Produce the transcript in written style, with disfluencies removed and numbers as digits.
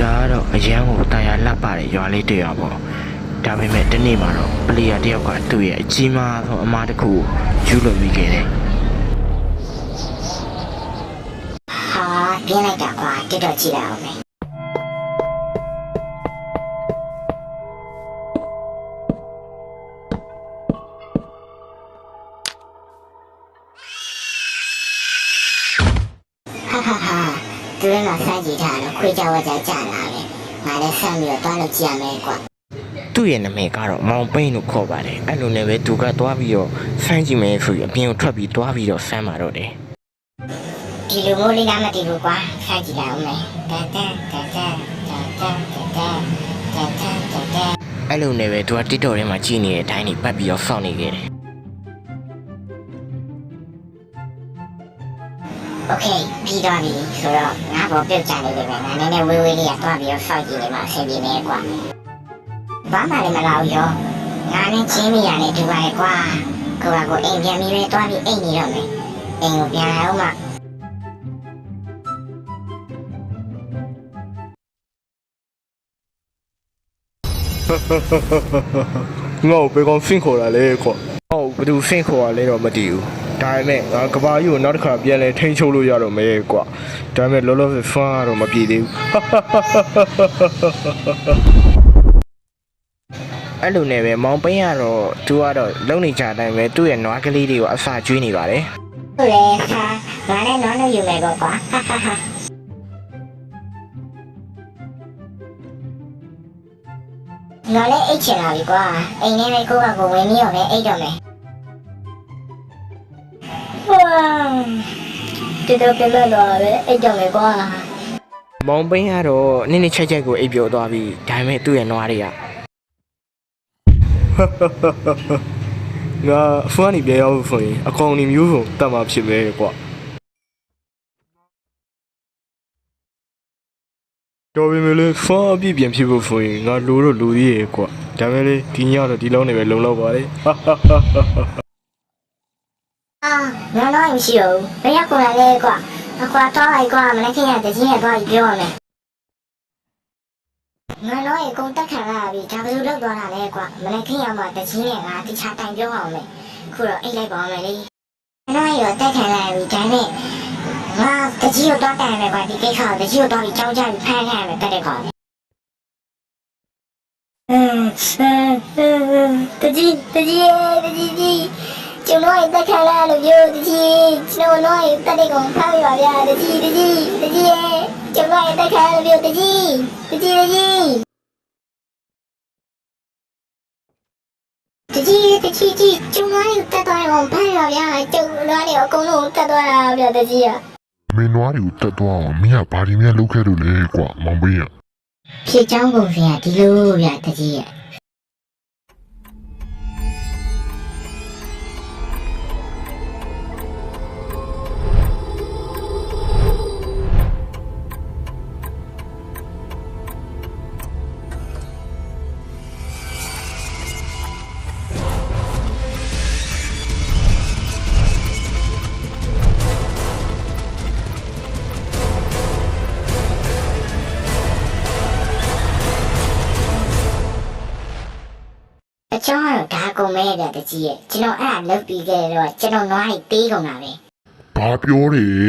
ဒါကတော့အရန်ကိုတာယာလှပတဲ့ရွာလေးတရွာပေါ့ဒါပေမဲ့ဒီနေ့မှာတော့ပလေယာတယောက်ကသူ့ရဲ့အကြီးမားဆုံးအမားတစ်ခုကိုယူလို့မိခဲ့တယ်ဟာပြင်းလိုက်တာကွာတက်တော့ကြည့်လိုက်အောင်မယ်ဟာသူလည်းမဆန်းကြည့်တာတော့ခွေးကြောက်ကြကြလာပဲငါလည်းဆန်းပြီးတော့တွားလို့ကြည့်ရမယ်ကွာသူ့ရဲ့နာမည်ကတော့မောင်ပိန်းလို့ခေါ်ပါတယ်အဲ့လိုနဲ့ပဲသူကသွားပြီးတော့ဆန်းကြည့်မယ်ဆိုပြီးအပြင်ကိုထွက်ပြီးသွားပြီးတော့ဆန်းมาတော့တယ်ဒီလိုမျိုးလေးကမတည်ဘူးကွာဆန်းကြည့်လိုက်အောင်မယ်အဲ့လိုနဲ့ပဲသူကတစ်တော်ထဲမှာကြည့်နေတဲ့အတိုင်းနေပတ်ပြီးတော့စောင့်နေခဲ့တယ်โอเคပြီးတော့ပြီဆိုတော့ငါဘောပြုတ်ကြနေပြီပဲငါနည်းနည်းဝေးဝေးလေးကတွားပြီးတော့စောင့်ကြည့်နေမှာအဆင်ပြေနေကွာဘာမှလည်းမလာဘူးရောငါနဲ့ချင်းမိရတယ်ဒီပါလေကွာကိုကကိုအိမ်ပြန်ပြီးပဲတွားပြီးအိမ်နေတော့မယ်အိမ်ကိုပြန်လာအောင်မငါ့ကိုဘယ်ကောင်ဆင့်ခေါ်တာလဲကွာငါ့ကိုဘယ်သူဆင့်ခေါ်တာလဲတော့မသိဘူးဒါပေမဲ့ငါကဘာကြီးကိုနောက်တစ်ခါပြန်လဲထိန်းချုပ်လို့ရတော့မယ်ကွာဒါပေမဲ့လောလောဆယ်ဖန်းကတော့မပြေသေးဘူးအဲ့လိုနဲ့ပဲမောင်ပိန်းကတော့သူကတော့လုံနေကြတိုင်းပဲသူ့ရဲ့နွားကလေးတွေကိုအစာကျွေးနေပါတယ်ဟုတ်လေဟာငါလည်းနွားလို့ယူမယ်ပေါ့ကွာငါလည်းအိတ်ချင်လာပြီကွာအိမ်ထဲပဲကိုကကိုဝင်ပြီးတော့ပဲအိတ်တော့မယ်ဝါဒီတော့ပြန်လာတော့ပဲအိတ်တော့မယ်ကွာမောင်ပိန်းကတော့နင်းနေချိုက်ချိုက်ကိုအိပ်ပျော်သွားပြီဒါပေမဲ့သူ့ရဲ့နွားတွေကငါဖန်နီပြန်ရောက်ဆိုရင်အကောင်နေမျိုးစုံတတ်မှာဖြစ်ပဲကွာတော်ပြီမလို့ဖန်အပြည့်ပြန်ဖြစ်ဖို့ဆိုရင်ငါလိုတော့လူကြီးရဲ့ကွာဒါပေမဲ့လေဒီညတော့ဒီလုံးနေပဲလုံလောက်ပါလေငါတော့မရှိဘူးဘယ်ရောက်ကိုလာလဲကွာအကွာတော့လိုက်ကွာမနေ့ကတည်းကသွားပြီးပြောရမယ်ငါတော့ရေကုန်တက်ခံလာပြီဒါဘယ်လိုလုပ်သွားတာလဲကွာမနေ့ကရောက်မှတကြီးနဲ့ငါတခြားတိုင်ပြောအောင်မယ်ခုတော့အိတ်လိုက်ပါအောင်လေငါတော့ရေတက်ခံလာပြီဒါနဲ့ငါတကြီးကိုတော့တိုင်မယ်ကွာဒီကိစ္စကိုတကြီးကိုတော့ပြီးကြောင်းကြပြီးဖမ်းခံရမယ်တက်တဲ့ခေါ်တကြီးကျွန်တော်ရဲ့တက်ခံလာလို့ပြောတကြီးကျွန်တော်ရဲ့တက်တဲ့ကောင်ဖမ်းရပါဗျာတကြီးရဲ့ကျွန်တော်ရဲ့တက်ခံလာလို့ပြောတကြီးကျွန်တော်ရဲ့တက်သွားအောင်ဖမ်းရပါဗျာကျွန်တော်ရဲ့အကုန်လုံးတက်သွားတာဗျာတကြီးอ่ะမင်းနွားတွေကိုတက်သွားအောင်မင်းကဘာဒီများလုပ်ခဲ့လို့လဲကွာမောင်ဘေးอ่ะဖြစ်ချောင်းပုံစံကဒီလိုဗျာတကြီးอ่ะအကျောင်းကတော့ဒါကုန်မဲဗျာတကြီးရဲ့ကျွန်တော်အဲ့ဒါလုပ်ပြီးခဲ့တော့ကျွန်တော်နွားတွေပေးကုန်တာပဲဘာပြောတယ်